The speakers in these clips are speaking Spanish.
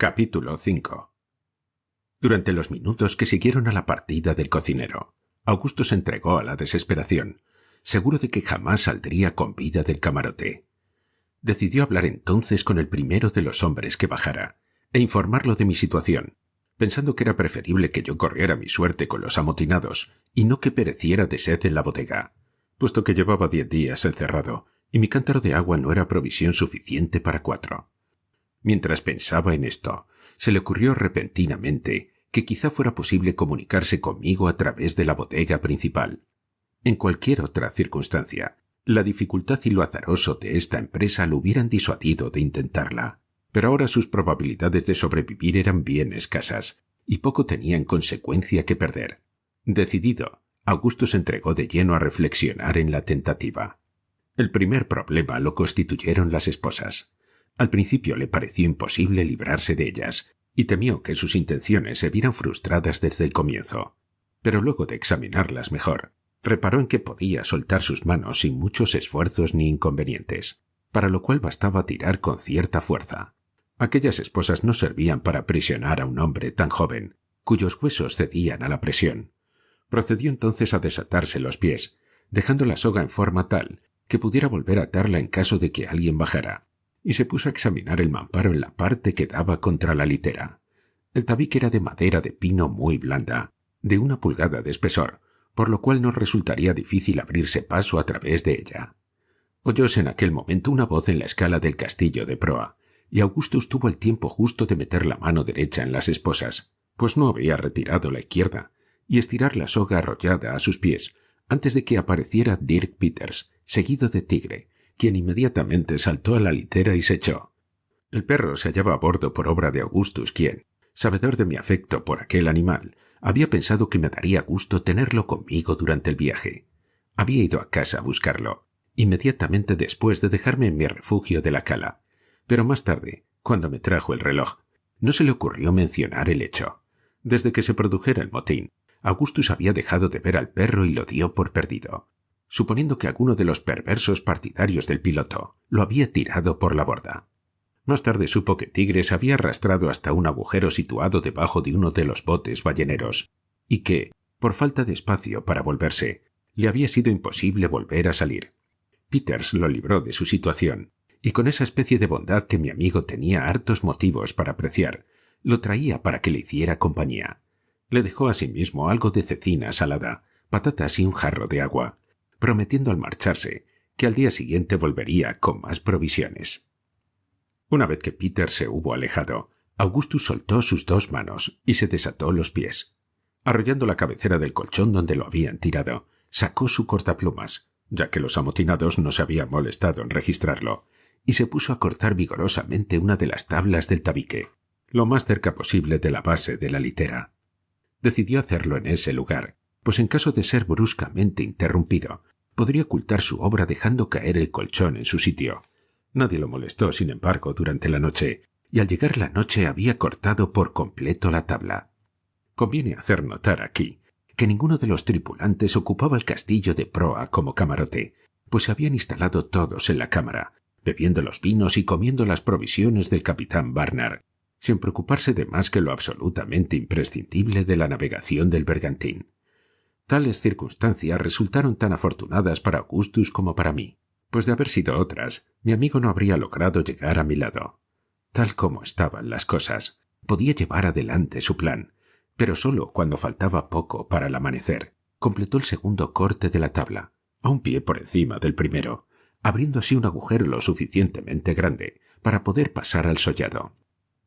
Capítulo 5. Durante los minutos que siguieron a la partida del cocinero, Augusto se entregó a la desesperación, seguro de que jamás saldría con vida del camarote. Decidió hablar entonces con el primero de los hombres que bajara e informarlo de mi situación, pensando que era preferible que yo corriera mi suerte con los amotinados y no que pereciera de sed en la bodega, puesto que llevaba 10 días encerrado y mi cántaro de agua no era provisión suficiente para 4. Mientras pensaba en esto, se le ocurrió repentinamente que quizá fuera posible comunicarse conmigo a través de la bodega principal. En cualquier otra circunstancia, la dificultad y lo azaroso de esta empresa lo hubieran disuadido de intentarla, pero ahora sus probabilidades de sobrevivir eran bien escasas, y poco tenía en consecuencia que perder. Decidido, Augusto se entregó de lleno a reflexionar en la tentativa. El primer problema lo constituyeron las esposas. Al principio le pareció imposible librarse de ellas, y temió que sus intenciones se vieran frustradas desde el comienzo. Pero luego de examinarlas mejor, reparó en que podía soltar sus manos sin muchos esfuerzos ni inconvenientes, para lo cual bastaba tirar con cierta fuerza. Aquellas esposas no servían para aprisionar a un hombre tan joven, cuyos huesos cedían a la presión. Procedió entonces a desatarse los pies, dejando la soga en forma tal que pudiera volver a atarla en caso de que alguien bajara, y se puso a examinar el mamparo en la parte que daba contra la litera. El tabique era de madera de pino muy blanda, de 1 pulgada de espesor, por lo cual no resultaría difícil abrirse paso a través de ella. Oyóse en aquel momento una voz en la escala del castillo de proa, y Augustus tuvo el tiempo justo de meter la mano derecha en las esposas, pues no había retirado la izquierda, y estirar la soga arrollada a sus pies, antes de que apareciera Dirk Peters, seguido de Tigre, quien inmediatamente saltó a la litera y se echó. El perro se hallaba a bordo por obra de Augustus, quien, sabedor de mi afecto por aquel animal, había pensado que me daría gusto tenerlo conmigo durante el viaje. Había ido a casa a buscarlo, inmediatamente después de dejarme en mi refugio de la cala, pero más tarde, cuando me trajo el reloj, no se le ocurrió mencionar el hecho. Desde que se produjera el motín, Augustus había dejado de ver al perro y lo dio por perdido, suponiendo que alguno de los perversos partidarios del piloto lo había tirado por la borda. Más tarde supo que Tigre se había arrastrado hasta un agujero situado debajo de uno de los botes balleneros, y que, por falta de espacio para volverse, le había sido imposible volver a salir. Peters lo libró de su situación, y con esa especie de bondad que mi amigo tenía hartos motivos para apreciar, lo traía para que le hiciera compañía. Le dejó asimismo algo de cecina salada, patatas y un jarro de agua, prometiendo al marcharse que al día siguiente volvería con más provisiones. Una vez que Peter se hubo alejado, Augustus soltó sus 2 manos y se desató los pies. Arrollando la cabecera del colchón donde lo habían tirado, sacó su cortaplumas, ya que los amotinados no se habían molestado en registrarlo, y se puso a cortar vigorosamente una de las tablas del tabique, lo más cerca posible de la base de la litera. Decidió hacerlo en ese lugar, pues en caso de ser bruscamente interrumpido, podría ocultar su obra dejando caer el colchón en su sitio. Nadie lo molestó, sin embargo, durante la noche, y al llegar la noche había cortado por completo la tabla. Conviene hacer notar aquí que ninguno de los tripulantes ocupaba el castillo de proa como camarote, pues se habían instalado todos en la cámara, bebiendo los vinos y comiendo las provisiones del capitán Barnard, sin preocuparse de más que lo absolutamente imprescindible de la navegación del bergantín. Tales circunstancias resultaron tan afortunadas para Augustus como para mí, pues de haber sido otras, mi amigo no habría logrado llegar a mi lado. Tal como estaban las cosas, podía llevar adelante su plan, pero solo cuando faltaba poco para el amanecer, completó el segundo corte de la tabla, a un pie por encima del primero, abriendo así un agujero lo suficientemente grande para poder pasar al sollado.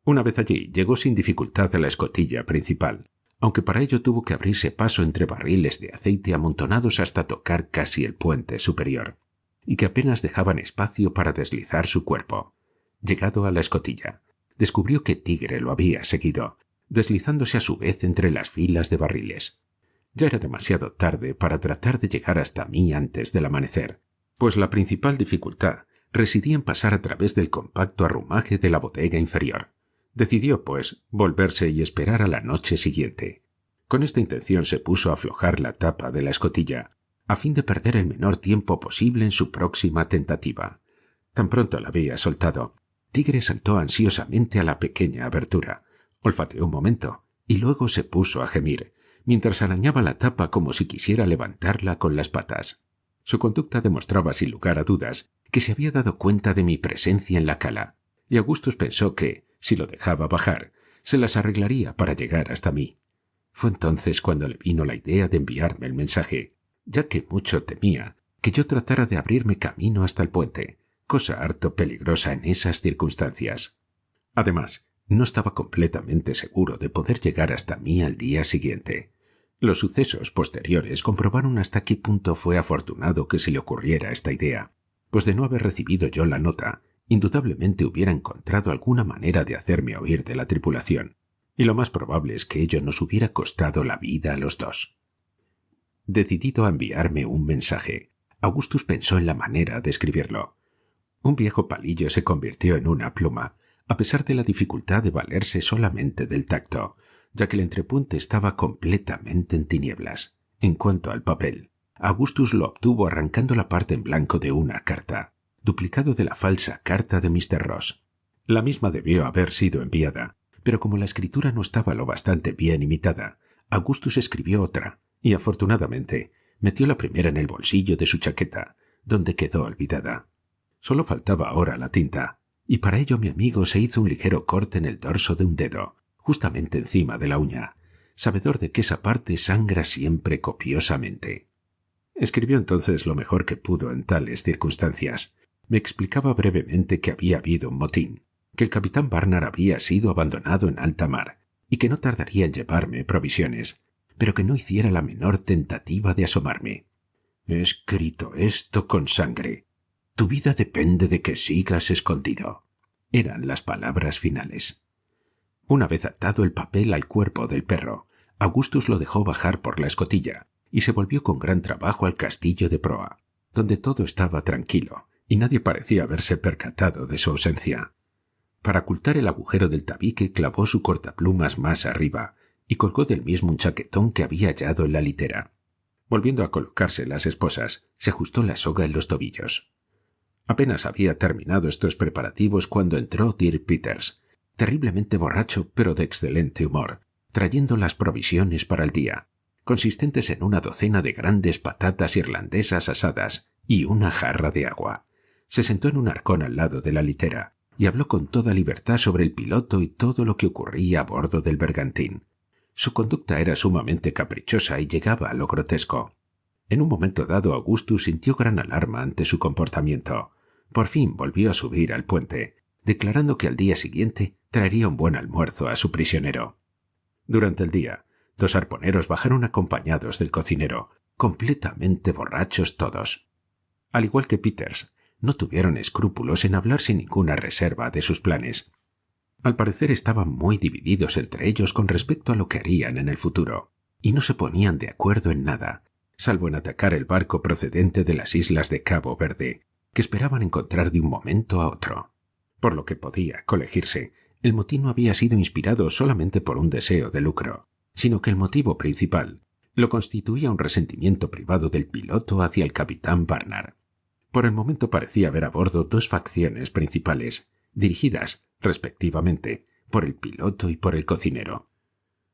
Una vez allí, llegó sin dificultad a la escotilla principal, aunque para ello tuvo que abrirse paso entre barriles de aceite amontonados hasta tocar casi el puente superior, y que apenas dejaban espacio para deslizar su cuerpo. Llegado a la escotilla, descubrió que Tigre lo había seguido, deslizándose a su vez entre las filas de barriles. Ya era demasiado tarde para tratar de llegar hasta mí antes del amanecer, pues la principal dificultad residía en pasar a través del compacto arrumaje de la bodega inferior. Decidió, pues, volverse y esperar a la noche siguiente. Con esta intención se puso a aflojar la tapa de la escotilla, a fin de perder el menor tiempo posible en su próxima tentativa. Tan pronto la había soltado, Tigre saltó ansiosamente a la pequeña abertura, olfateó un momento y luego se puso a gemir, mientras arañaba la tapa como si quisiera levantarla con las patas. Su conducta demostraba sin lugar a dudas que se había dado cuenta de mi presencia en la cala, y Augustus pensó que, si lo dejaba bajar, se las arreglaría para llegar hasta mí. Fue entonces cuando le vino la idea de enviarme el mensaje, ya que mucho temía que yo tratara de abrirme camino hasta el puente, cosa harto peligrosa en esas circunstancias. Además, no estaba completamente seguro de poder llegar hasta mí al día siguiente. Los sucesos posteriores comprobaron hasta qué punto fue afortunado que se le ocurriera esta idea, pues de no haber recibido yo la nota, indudablemente hubiera encontrado alguna manera de hacerme huir de la tripulación, y lo más probable es que ello nos hubiera costado la vida a los dos. Decidido a enviarme un mensaje, Augustus pensó en la manera de escribirlo. Un viejo palillo se convirtió en una pluma, a pesar de la dificultad de valerse solamente del tacto, ya que el entrepuente estaba completamente en tinieblas. En cuanto al papel, Augustus lo obtuvo arrancando la parte en blanco de una carta, duplicado de la falsa carta de Mr. Ross. La misma debió haber sido enviada, pero como la escritura no estaba lo bastante bien imitada, Augustus escribió otra, y afortunadamente metió la primera en el bolsillo de su chaqueta, donde quedó olvidada. Solo faltaba ahora la tinta, y para ello mi amigo se hizo un ligero corte en el dorso de un dedo, justamente encima de la uña, sabedor de que esa parte sangra siempre copiosamente. Escribió entonces lo mejor que pudo en tales circunstancias. Me explicaba brevemente que había habido un motín, que el capitán Barnard había sido abandonado en alta mar y que no tardaría en llevarme provisiones, pero que no hiciera la menor tentativa de asomarme. He escrito esto con sangre. Tu vida depende de que sigas escondido. Eran las palabras finales. Una vez atado el papel al cuerpo del perro, Augustus lo dejó bajar por la escotilla y se volvió con gran trabajo al castillo de proa, donde todo estaba tranquilo y nadie parecía haberse percatado de su ausencia. Para ocultar el agujero del tabique clavó su cortaplumas más arriba y colgó del mismo un chaquetón que había hallado en la litera. Volviendo a colocarse las esposas, se ajustó la soga en los tobillos. Apenas había terminado estos preparativos cuando entró Dirk Peters, terriblemente borracho pero de excelente humor, trayendo las provisiones para el día, consistentes en una docena de grandes patatas irlandesas asadas y una jarra de agua. Se sentó en un arcón al lado de la litera y habló con toda libertad sobre el piloto y todo lo que ocurría a bordo del bergantín. Su conducta era sumamente caprichosa y llegaba a lo grotesco. En un momento dado Augustus sintió gran alarma ante su comportamiento. Por fin volvió a subir al puente, declarando que al día siguiente traería un buen almuerzo a su prisionero. Durante el día, dos arponeros bajaron acompañados del cocinero, completamente borrachos todos. Al igual que Peters, no tuvieron escrúpulos en hablar sin ninguna reserva de sus planes. Al parecer estaban muy divididos entre ellos con respecto a lo que harían en el futuro, y no se ponían de acuerdo en nada, salvo en atacar el barco procedente de las islas de Cabo Verde, que esperaban encontrar de un momento a otro. Por lo que podía colegirse, el motín no había sido inspirado solamente por un deseo de lucro, sino que el motivo principal lo constituía un resentimiento privado del piloto hacia el capitán Barnard. Por el momento parecía haber a bordo dos facciones principales, dirigidas, respectivamente, por el piloto y por el cocinero.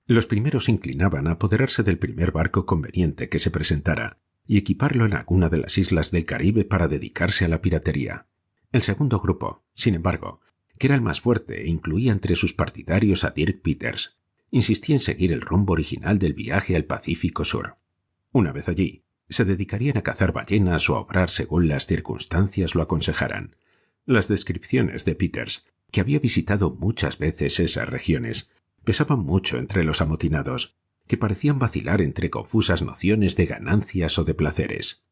Los primeros se inclinaban a apoderarse del primer barco conveniente que se presentara y equiparlo en alguna de las islas del Caribe para dedicarse a la piratería. El segundo grupo, sin embargo, que era el más fuerte e incluía entre sus partidarios a Dirk Peters, insistía en seguir el rumbo original del viaje al Pacífico Sur. Una vez allí, se dedicarían a cazar ballenas o a obrar según las circunstancias lo aconsejaran. Las descripciones de Peters, que había visitado muchas veces esas regiones, pesaban mucho entre los amotinados, que parecían vacilar entre confusas nociones de ganancias o de placeres.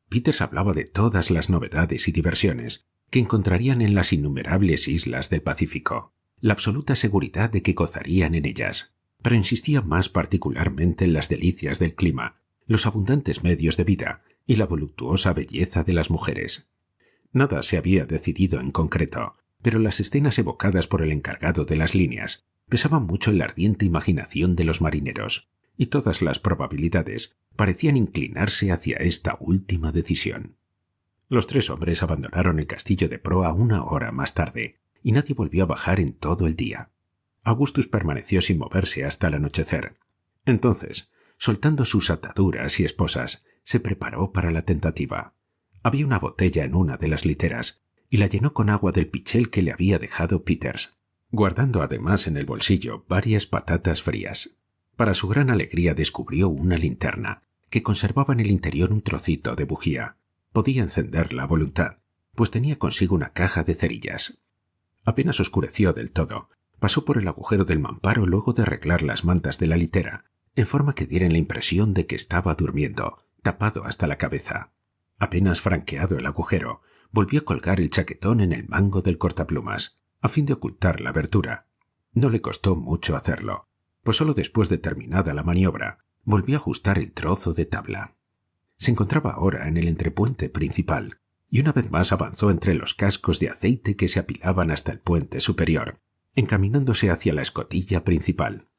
Peters hablaba de todas las novedades y diversiones que encontrarían en las innumerables islas del Pacífico, la absoluta seguridad de que gozarían en ellas, pero insistía más particularmente en las delicias del clima, los abundantes medios de vida y la voluptuosa belleza de las mujeres. Nada se había decidido en concreto, pero las escenas evocadas por el encargado de las líneas pesaban mucho en la ardiente imaginación de los marineros, y todas las probabilidades parecían inclinarse hacia esta última decisión. Los tres hombres abandonaron el castillo de proa una hora más tarde, y nadie volvió a bajar en todo el día. Augustus permaneció sin moverse hasta el anochecer. Entonces, soltando sus ataduras y esposas, se preparó para la tentativa. Había una botella en una de las literas y la llenó con agua del pichel que le había dejado Peters, guardando además en el bolsillo varias patatas frías. Para su gran alegría descubrió una linterna, que conservaba en el interior un trocito de bujía. Podía encenderla a voluntad, pues tenía consigo una caja de cerillas. Apenas oscureció del todo, pasó por el agujero del mamparo luego de arreglar las mantas de la litera, en forma que diera la impresión de que estaba durmiendo, tapado hasta la cabeza. Apenas franqueado el agujero, volvió a colgar el chaquetón en el mango del cortaplumas, a fin de ocultar la abertura. No le costó mucho hacerlo, pues solo después de terminada la maniobra, volvió a ajustar el trozo de tabla. Se encontraba ahora en el entrepuente principal, y una vez más avanzó entre los cascos de aceite que se apilaban hasta el puente superior, encaminándose hacia la escotilla principal.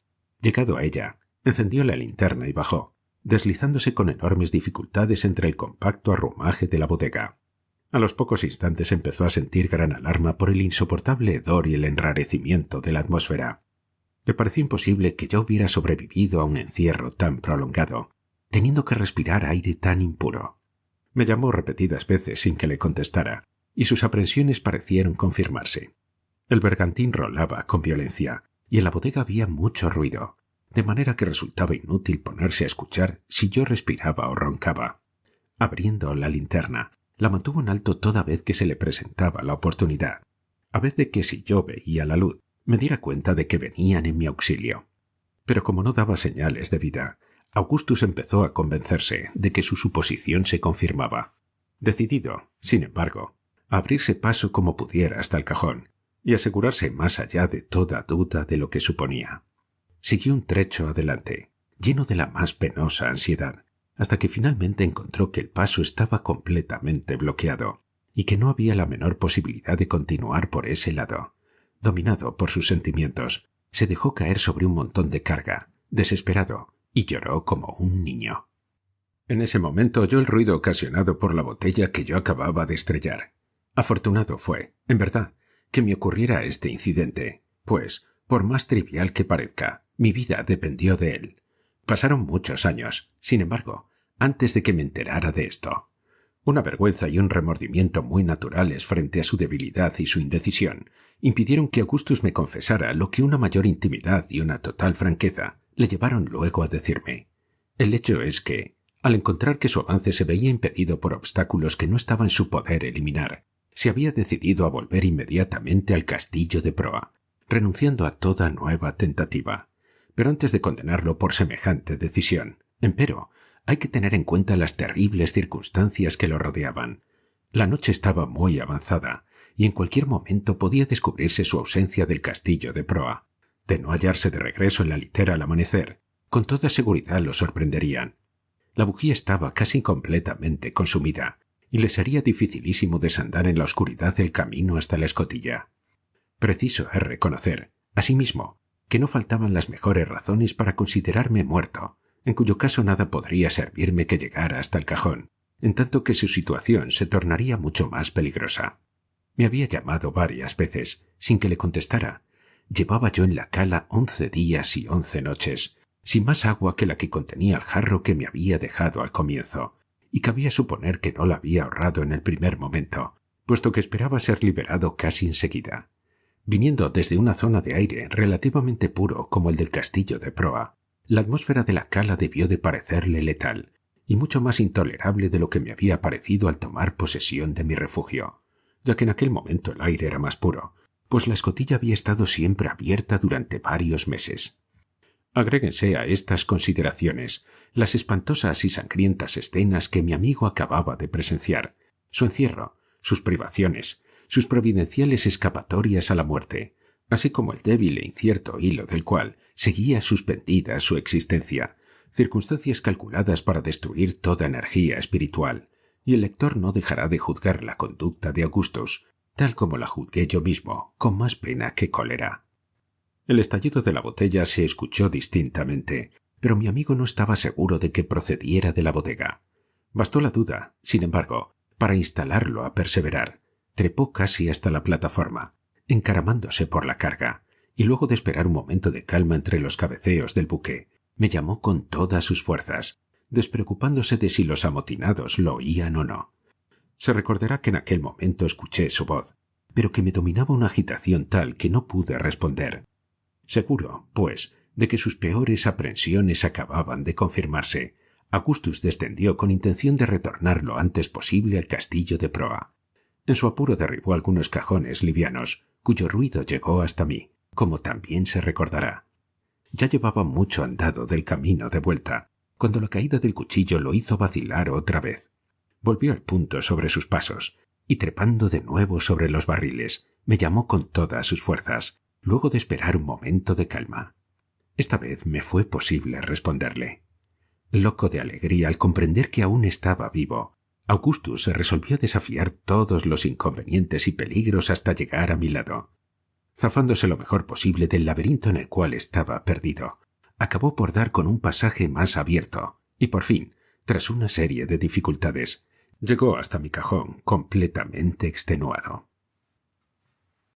Llegado a ella, encendió la linterna y bajó, deslizándose con enormes dificultades entre el compacto arrumaje de la bodega. A los pocos instantes empezó a sentir gran alarma por el insoportable hedor y el enrarecimiento de la atmósfera. Le pareció imposible que yo hubiera sobrevivido a un encierro tan prolongado, teniendo que respirar aire tan impuro. Me llamó repetidas veces sin que le contestara, y sus aprensiones parecieron confirmarse. El bergantín rolaba con violencia, y en la bodega había mucho ruido, de manera que resultaba inútil ponerse a escuchar si yo respiraba o roncaba. Abriendo la linterna, la mantuvo en alto toda vez que se le presentaba la oportunidad, a vez de que si yo veía la luz, me diera cuenta de que venían en mi auxilio. Pero como no daba señales de vida, Augustus empezó a convencerse de que su suposición se confirmaba. Decidido, sin embargo, a abrirse paso como pudiera hasta el cajón y asegurarse más allá de toda duda de lo que suponía. Siguió un trecho adelante, lleno de la más penosa ansiedad, hasta que finalmente encontró que el paso estaba completamente bloqueado y que no había la menor posibilidad de continuar por ese lado. Dominado por sus sentimientos, se dejó caer sobre un montón de carga, desesperado, y lloró como un niño. En ese momento oyó el ruido ocasionado por la botella que yo acababa de estrellar. Afortunado fue, en verdad, que me ocurriera este incidente, pues, por más trivial que parezca, mi vida dependió de él. Pasaron muchos años, sin embargo, antes de que me enterara de esto. Una vergüenza y un remordimiento muy naturales frente a su debilidad y su indecisión impidieron que Augustus me confesara lo que una mayor intimidad y una total franqueza le llevaron luego a decirme. El hecho es que, al encontrar que su avance se veía impedido por obstáculos que no estaba en su poder eliminar, se había decidido a volver inmediatamente al castillo de proa, renunciando a toda nueva tentativa. Pero antes de condenarlo por semejante decisión, empero, hay que tener en cuenta las terribles circunstancias que lo rodeaban. La noche estaba muy avanzada, y en cualquier momento podía descubrirse su ausencia del castillo de proa. De no hallarse de regreso en la litera al amanecer, con toda seguridad lo sorprenderían. La bujía estaba casi completamente consumida, y le sería dificilísimo desandar en la oscuridad el camino hasta la escotilla. Preciso es reconocer, asimismo, que no faltaban las mejores razones para considerarme muerto, en cuyo caso nada podría servirme que llegara hasta el cajón, en tanto que su situación se tornaría mucho más peligrosa. Me había llamado varias veces, sin que le contestara. Llevaba yo en la cala 11 días y 11 noches, sin más agua que la que contenía el jarro que me había dejado al comienzo, y cabía suponer que no la había ahorrado en el primer momento, puesto que esperaba ser liberado casi enseguida. Viniendo desde una zona de aire relativamente puro como el del castillo de proa, la atmósfera de la cala debió de parecerle letal, y mucho más intolerable de lo que me había parecido al tomar posesión de mi refugio, ya que en aquel momento el aire era más puro, pues la escotilla había estado siempre abierta durante varios meses. Agréguense a estas consideraciones las espantosas y sangrientas escenas que mi amigo acababa de presenciar, su encierro, sus privaciones, sus providenciales escapatorias a la muerte, así como el débil e incierto hilo del cual seguía suspendida su existencia, circunstancias calculadas para destruir toda energía espiritual, y el lector no dejará de juzgar la conducta de Augustus, tal como la juzgué yo mismo, con más pena que cólera. El estallido de la botella se escuchó distintamente, pero mi amigo no estaba seguro de que procediera de la bodega. Bastó la duda, sin embargo, para instalarlo a perseverar. Trepó casi hasta la plataforma, encaramándose por la carga, y luego de esperar un momento de calma entre los cabeceos del buque, me llamó con todas sus fuerzas, despreocupándose de si los amotinados lo oían o no. Se recordará que en aquel momento escuché su voz, pero que me dominaba una agitación tal que no pude responder. Seguro, pues, de que sus peores aprensiones acababan de confirmarse, Augustus descendió con intención de retornar lo antes posible al castillo de proa. En su apuro derribó algunos cajones livianos, cuyo ruido llegó hasta mí, como también se recordará. Ya llevaba mucho andado del camino de vuelta, cuando la caída del cuchillo lo hizo vacilar otra vez. Volvió al punto sobre sus pasos, y trepando de nuevo sobre los barriles, me llamó con todas sus fuerzas, luego de esperar un momento de calma. Esta vez me fue posible responderle. Loco de alegría al comprender que aún estaba vivo, Augustus se resolvió a desafiar todos los inconvenientes y peligros hasta llegar a mi lado. Zafándose lo mejor posible del laberinto en el cual estaba perdido, acabó por dar con un pasaje más abierto, y por fin, tras una serie de dificultades, llegó hasta mi cajón completamente extenuado.